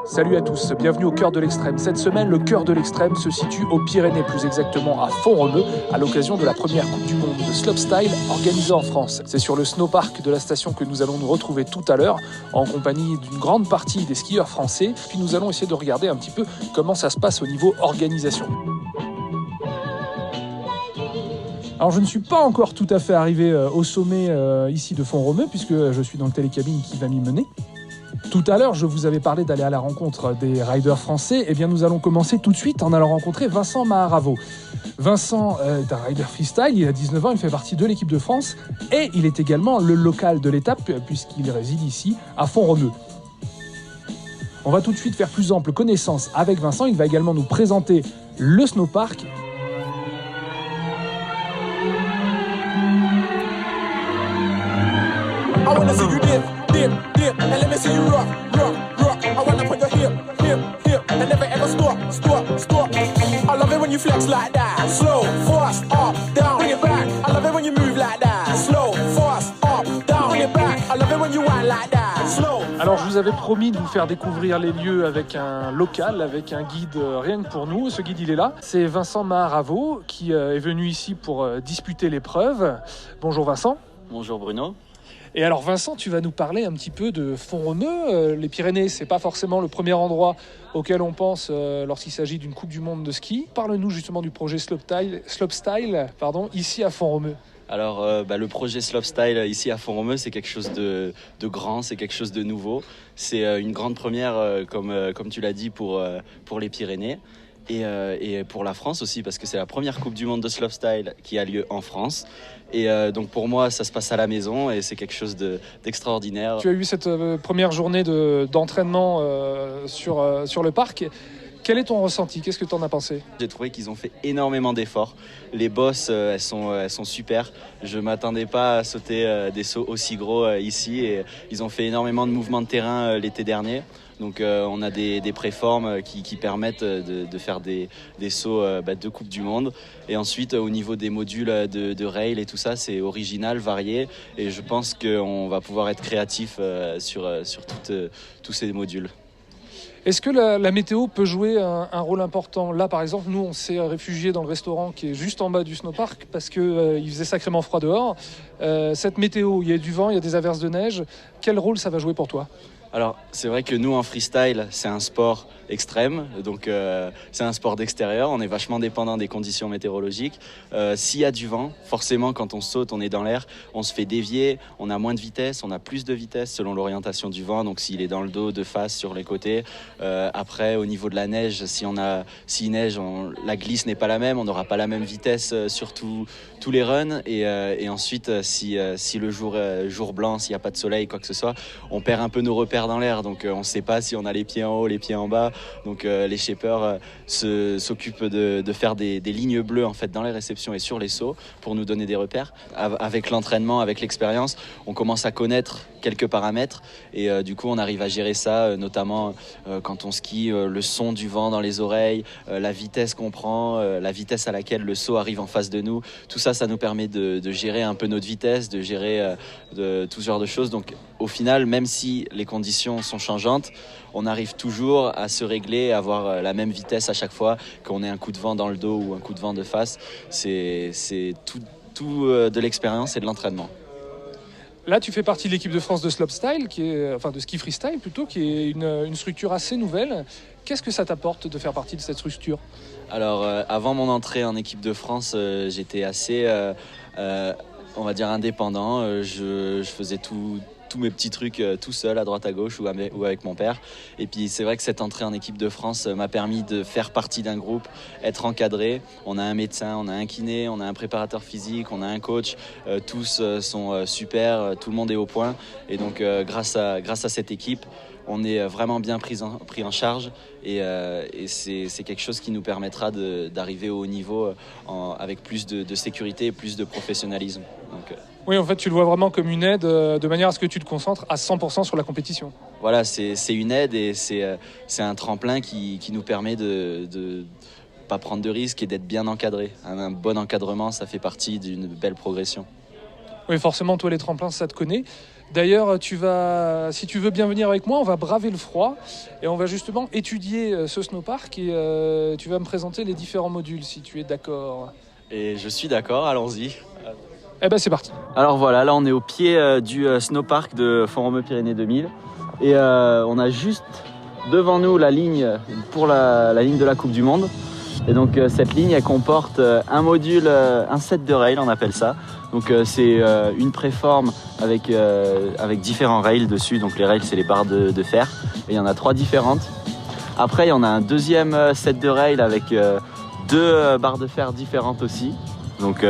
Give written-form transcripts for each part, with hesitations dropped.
Salut à tous, bienvenue au Cœur de l'Extrême. Cette semaine, le Cœur de l'Extrême se situe aux Pyrénées, plus exactement à Font-Romeu, à l'occasion de la première Coupe du Monde de slopestyle organisée en France. C'est sur le snowpark de la station que nous allons nous retrouver tout à l'heure, en compagnie d'une grande partie des skieurs français. Puis nous allons essayer de regarder un petit peu comment ça se passe au niveau organisation. Alors je ne suis pas encore tout à fait arrivé au sommet ici de Font-Romeu, puisque je suis dans le télécabine qui va m'y mener. Tout à l'heure, je vous avais parlé d'aller à la rencontre des riders français. Eh bien, nous allons commencer tout de suite en allant rencontrer Vincent Maharavo. Vincent est un rider freestyle, il a 19 ans, il fait partie de l'équipe de France et il est également le local de l'étape puisqu'il réside ici à Font-Romeu. On va tout de suite faire plus ample connaissance avec Vincent. Il va également nous présenter le snowpark. I wanna see you dip, dip, dip, and let me see you rock, rock, rock. I wanna put your hip, hip, hip, and never ever stop, stop, stop. I love it when you flex like that. Slow, fast, up, down, bring it back. I love it when you move like that. Slow, fast, up, down, bring it back. I love it when you whine like that. Slow. Alors je vous avais promis de vous faire découvrir les lieux avec un local, avec un guide rien que pour nous. Ce guide il est là, c'est Vincent Maharavo qui est venu ici pour disputer l'épreuve. Bonjour Vincent. Bonjour Bruno. Et alors Vincent, tu vas nous parler un petit peu de Font-Romeu. Les Pyrénées, c'est pas forcément le premier endroit auquel on pense lorsqu'il s'agit d'une Coupe du Monde de ski. Parle-nous justement du projet slopestyle, ici à Font-Romeu. Alors le projet Slopestyle ici à Font-Romeu, c'est quelque chose de grand, c'est quelque chose de nouveau. C'est une grande première, comme tu l'as dit, pour les Pyrénées. Et pour la France aussi, parce que c'est la première Coupe du Monde de slopestyle qui a lieu en France. Et donc pour moi, ça se passe à la maison et c'est quelque chose d'extraordinaire. Tu as eu cette première journée d'entraînement sur le parc. Quel est ton ressenti? Qu'est-ce que tu en as pensé? J'ai trouvé qu'ils ont fait énormément d'efforts. Les bosses, elles sont super. Je ne m'attendais pas à sauter des sauts aussi gros ici. Et ils ont fait énormément de mouvements de terrain l'été dernier. Donc on a des préformes qui permettent de faire des sauts de Coupe du Monde. Et ensuite au niveau des modules de rail et tout ça, c'est original, varié. Et je pense qu'on va pouvoir être créatif sur tous ces modules. Est-ce que la météo peut jouer un rôle important? Là, par exemple, nous, on s'est réfugiés dans le restaurant qui est juste en bas du snowpark parce qu'il faisait sacrément froid dehors. Cette météo, il y a du vent, il y a des averses de neige. Quel rôle ça va jouer pour toi? Alors, c'est vrai que nous, en freestyle, c'est un sport extrême, donc c'est un sport d'extérieur, on est vachement dépendant des conditions météorologiques. S'il y a du vent, forcément, quand on saute, on est dans l'air, on se fait dévier, on a moins de vitesse, on a plus de vitesse selon l'orientation du vent, donc s'il est dans le dos, de face, sur les côtés. Après, au niveau de la neige, s'il neige, la glisse n'est pas la même, on n'aura pas la même vitesse sur tous les runs. Et ensuite, si le jour blanc, s'il n'y a pas de soleil, quoi que ce soit, on perd un peu nos repères dans l'air, donc on ne sait pas si on a les pieds en haut, les pieds en bas. Donc les shapers s'occupent de faire des lignes bleues en fait dans les réceptions et sur les sauts pour nous donner des repères. Avec l'entraînement, avec l'expérience, on commence à connaître quelques paramètres et du coup on arrive à gérer ça, notamment quand on skie, le son du vent dans les oreilles, la vitesse qu'on prend, la vitesse à laquelle le saut arrive en face de nous. Tout ça, ça nous permet de gérer un peu notre vitesse, de gérer tout ce genre de choses. Donc au final, même si les conditions sont changeantes, on arrive toujours à se régler, à avoir la même vitesse à chaque fois, qu'on ait un coup de vent dans le dos ou un coup de vent de face. C'est tout de l'expérience et de l'entraînement. Là, tu fais partie de l'équipe de France de slopestyle, de ski freestyle plutôt, qui est une structure assez nouvelle. Qu'est-ce que ça t'apporte de faire partie de cette structure? Alors, avant mon entrée en équipe de France, j'étais assez, on va dire, indépendant. Je faisais tous mes petits trucs tout seul à droite à gauche ou avec mon père. Et puis c'est vrai que cette entrée en équipe de France m'a permis de faire partie d'un groupe, être encadré. On a un médecin, on a un kiné, on a un préparateur physique, on a un coach. Tous sont super, tout le monde est au point. Et donc grâce à cette équipe, on est vraiment bien pris en charge et c'est quelque chose qui nous permettra d'arriver au haut niveau avec plus de sécurité et plus de professionnalisme. Donc, oui, en fait, tu le vois vraiment comme une aide de manière à ce que tu te concentres à 100% sur la compétition. Voilà, c'est une aide et c'est un tremplin qui nous permet de pas prendre de risques et d'être bien encadré. Un bon encadrement, ça fait partie d'une belle progression. Oui, forcément, toi, les tremplins, ça te connaît. D'ailleurs, si tu veux bien venir avec moi, on va braver le froid et on va justement étudier ce snowpark et tu vas me présenter les différents modules si tu es d'accord. Et je suis d'accord, allons-y. Eh ben c'est parti. Alors voilà, là on est au pied du snowpark de Font-Romeu-Pyrénées 2000 et on a juste devant nous la ligne pour la ligne de la Coupe du Monde. Et donc cette ligne elle comporte un module, un set de rails on appelle ça. Donc c'est une préforme avec différents rails dessus. Donc les rails c'est les barres de fer et il y en a 3 différentes. Après il y en a un deuxième set de rails avec 2 barres de fer différentes aussi. Donc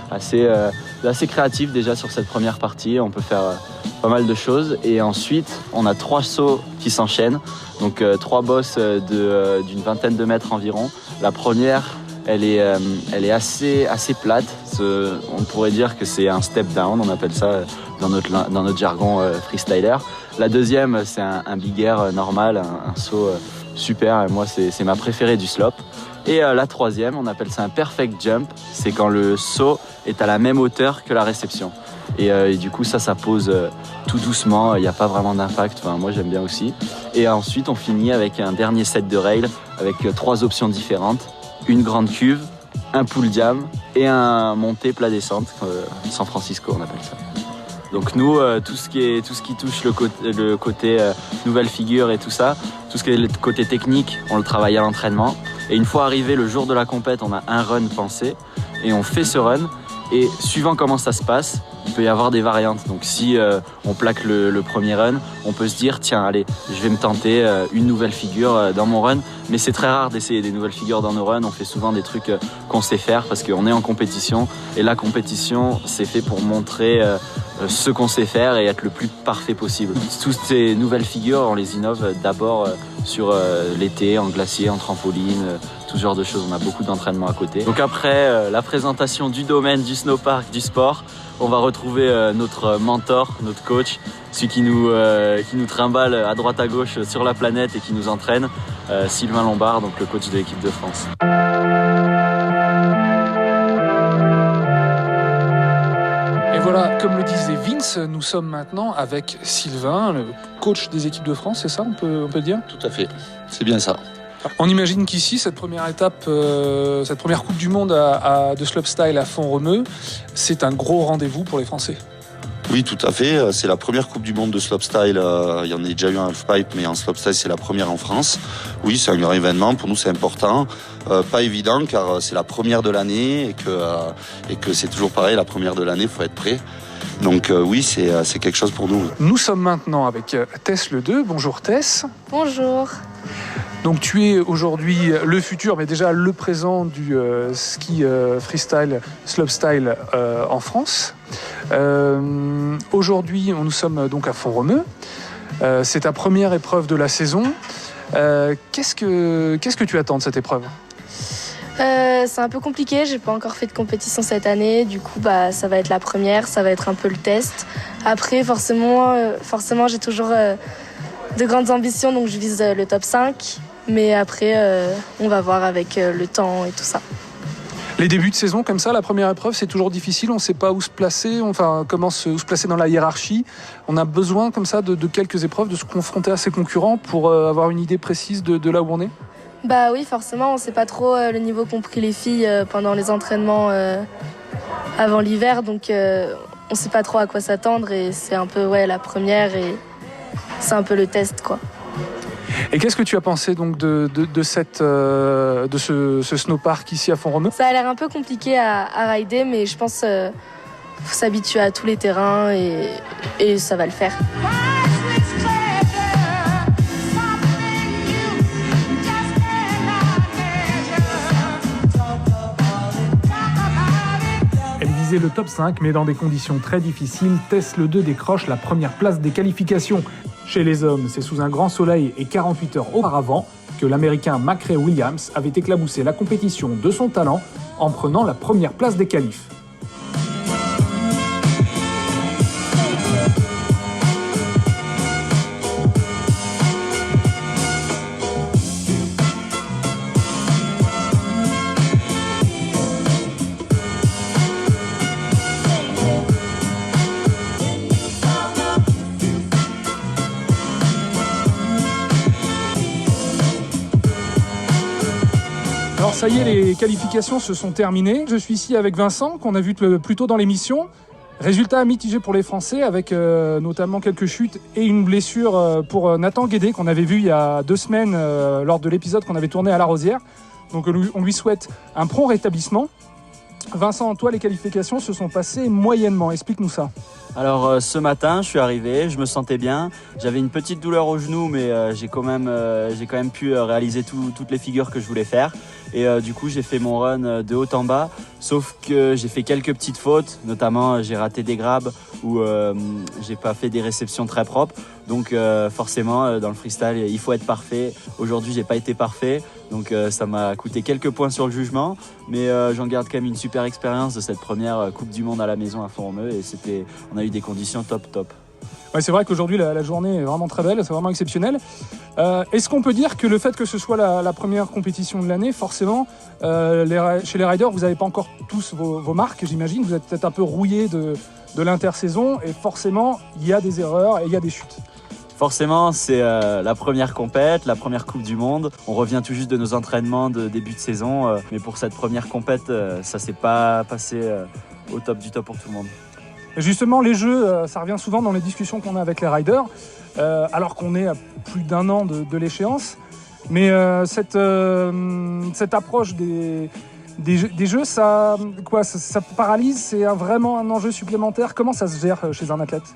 assez créatif déjà sur cette première partie, on peut faire pas mal de choses. Et ensuite on a 3 sauts qui s'enchaînent, donc 3 bosses d'une vingtaine de mètres environ. La première elle est assez plate, on pourrait dire que c'est un step down, on appelle ça dans notre jargon freestyler. La deuxième c'est un big air normal, un saut super, et moi c'est ma préférée du slope. Et la troisième, on appelle ça un perfect jump, c'est quand le saut est à la même hauteur que la réception. Et du coup ça pose tout doucement, il n'y a pas vraiment d'impact, enfin, moi j'aime bien aussi. Et ensuite on finit avec un dernier set de rails avec 3 options différentes, une grande cuve, un pull jam et un montée plat descente, San Francisco on appelle ça. Donc nous, tout ce qui touche le côté nouvelle figure et tout ça, tout ce qui est le côté technique, on le travaille à l'entraînement. Et une fois arrivé le jour de la compète, on a un run pensé et on fait ce run. Et suivant comment ça se passe, il peut y avoir des variantes. Donc si on plaque le premier run, on peut se dire tiens allez, je vais me tenter une nouvelle figure dans mon run. Mais c'est très rare d'essayer des nouvelles figures dans nos runs. On fait souvent des trucs qu'on sait faire parce qu'on est en compétition. Et la compétition, c'est fait pour montrer ce qu'on sait faire et être le plus parfait possible. Toutes ces nouvelles figures, on les innove d'abord sur l'été, en glacier, en trampoline, tout ce genre de choses. On a beaucoup d'entraînement à côté. Donc après la présentation du domaine, du snowpark, du sport, on va retrouver notre mentor, notre coach, celui qui nous trimballe à droite à gauche sur la planète et qui nous entraîne, Sylvain Lombard, donc le coach de l'équipe de France. Et voilà, comme le disait Vince, nous sommes maintenant avec Sylvain, le coach des équipes de France, c'est ça, on peut dire ? Tout à fait, c'est bien ça. On imagine qu'ici, cette première étape, cette première Coupe du Monde de slopestyle à Font-Romeu, c'est un gros rendez-vous pour les Français. Oui, tout à fait. C'est la première Coupe du Monde de slopestyle. Il y en a déjà eu un halfpipe, mais en slopestyle, c'est la première en France. Oui, c'est un grand événement. Pour nous, c'est important. Pas évident, car c'est la première de l'année et que c'est toujours pareil. La première de l'année, il faut être prêt. Donc oui, c'est quelque chose pour nous. Nous sommes maintenant avec Tess Le 2. Bonjour Tess. Bonjour. Donc tu es aujourd'hui le futur, mais déjà le présent du ski freestyle, slopestyle en France. Aujourd'hui, nous sommes donc à Font-Romeu. C'est ta première épreuve de la saison. Qu'est-ce que tu attends de cette épreuve ? C'est un peu compliqué, j'ai pas encore fait de compétition cette année, du coup ça va être la première, ça va être un peu le test. Après forcément j'ai toujours de grandes ambitions, donc je vise le top 5, mais après on va voir avec le temps et tout ça. Les débuts de saison comme ça, la première épreuve, c'est toujours difficile, on ne sait pas où se placer, enfin comment se placer dans la hiérarchie. On a besoin comme ça de quelques épreuves, de se confronter à ses concurrents pour avoir une idée précise de là où on est. Bah oui, forcément, on sait pas trop le niveau qu'ont pris les filles pendant les entraînements avant l'hiver, donc on sait pas trop à quoi s'attendre et c'est un peu la première et c'est un peu le test quoi. Et qu'est-ce que tu as pensé donc de ce snowpark ici à Font-Romeu ? Ça a l'air un peu compliqué à rider, mais je pense faut s'habituer à tous les terrains et ça va le faire. Le top 5, mais dans des conditions très difficiles, Tess Le 2 décroche la première place des qualifications. Chez les hommes, c'est sous un grand soleil et 48 heures auparavant que l'Américain McRae Williams avait éclaboussé la compétition de son talent en prenant la première place des qualifs. Alors ça y est, les qualifications se sont terminées. Je suis ici avec Vincent, qu'on a vu plus tôt dans l'émission. Résultat mitigé pour les Français, avec notamment quelques chutes et une blessure pour Nathan Guédé, qu'on avait vu il y a 2 semaines lors de l'épisode qu'on avait tourné à La Rosière. Donc on lui souhaite un prompt rétablissement. Vincent, toi, les qualifications se sont passées moyennement. Explique-nous ça. Alors ce matin, je suis arrivé, je me sentais bien. J'avais une petite douleur au genou, mais j'ai quand même pu réaliser toutes les figures que je voulais faire. Et du coup, j'ai fait mon run de haut en bas. Sauf que j'ai fait quelques petites fautes, notamment j'ai raté des grabs ou j'ai pas fait des réceptions très propres. Donc forcément, dans le freestyle, il faut être parfait. Aujourd'hui, j'ai pas été parfait. Donc ça m'a coûté quelques points sur le jugement, mais j'en garde quand même une super expérience de cette première Coupe du Monde à la maison à Font-Romeu et on a eu des conditions top. Ouais, c'est vrai qu'aujourd'hui la journée est vraiment très belle, c'est vraiment exceptionnel. Est-ce qu'on peut dire que le fait que ce soit la première compétition de l'année, forcément, chez les riders, vous n'avez pas encore tous vos marques, j'imagine, vous êtes peut-être un peu rouillés de l'intersaison et forcément il y a des erreurs et il y a des chutes. Forcément, c'est la première compète, la première Coupe du Monde. On revient tout juste de nos entraînements de début de saison. Mais pour cette première compète, ça s'est pas passé au top du top pour tout le monde. Et justement, les jeux, ça revient souvent dans les discussions qu'on a avec les riders, alors qu'on est à plus d'1 an de l'échéance. Mais cette approche des jeux, ça paralyse, c'est vraiment un enjeu supplémentaire. Comment ça se gère chez un athlète ?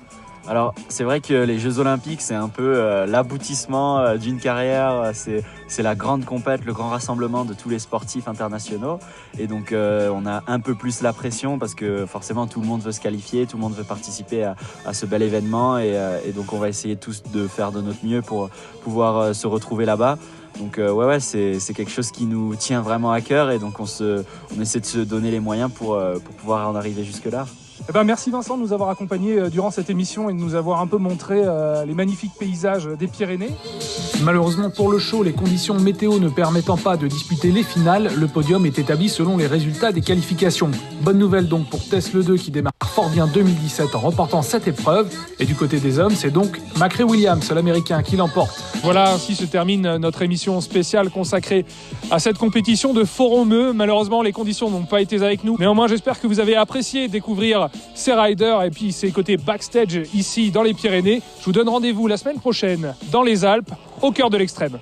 Alors, c'est vrai que les Jeux Olympiques, c'est un peu l'aboutissement d'une carrière. C'est la grande compète, le grand rassemblement de tous les sportifs internationaux. Et donc, on a un peu plus la pression parce que forcément, tout le monde veut se qualifier, tout le monde veut participer à ce bel événement. Et donc, on va essayer tous de faire de notre mieux pour pouvoir se retrouver là-bas. Donc, c'est quelque chose qui nous tient vraiment à cœur. Et donc, on essaie de se donner les moyens pour pouvoir en arriver jusque-là. Eh ben, merci Vincent de nous avoir accompagnés durant cette émission et de nous avoir un peu montré les magnifiques paysages des Pyrénées. Malheureusement pour le show, les conditions météo ne permettant pas de disputer les finales, le podium est établi selon les résultats des qualifications. Bonne nouvelle donc pour Tesla 2 qui démarre fort bien 2017 en remportant cette épreuve. Et du côté des hommes, c'est donc Macrae Williams, l'Américain, qui l'emporte. Voilà, ainsi se termine notre émission spéciale consacrée à cette compétition de Font-Romeu. Malheureusement, les conditions n'ont pas été avec nous. Néanmoins, j'espère que vous avez apprécié découvrir ces riders et puis ces côtés backstage ici dans les Pyrénées. Je vous donne rendez-vous la semaine prochaine dans les Alpes, au cœur de l'extrême.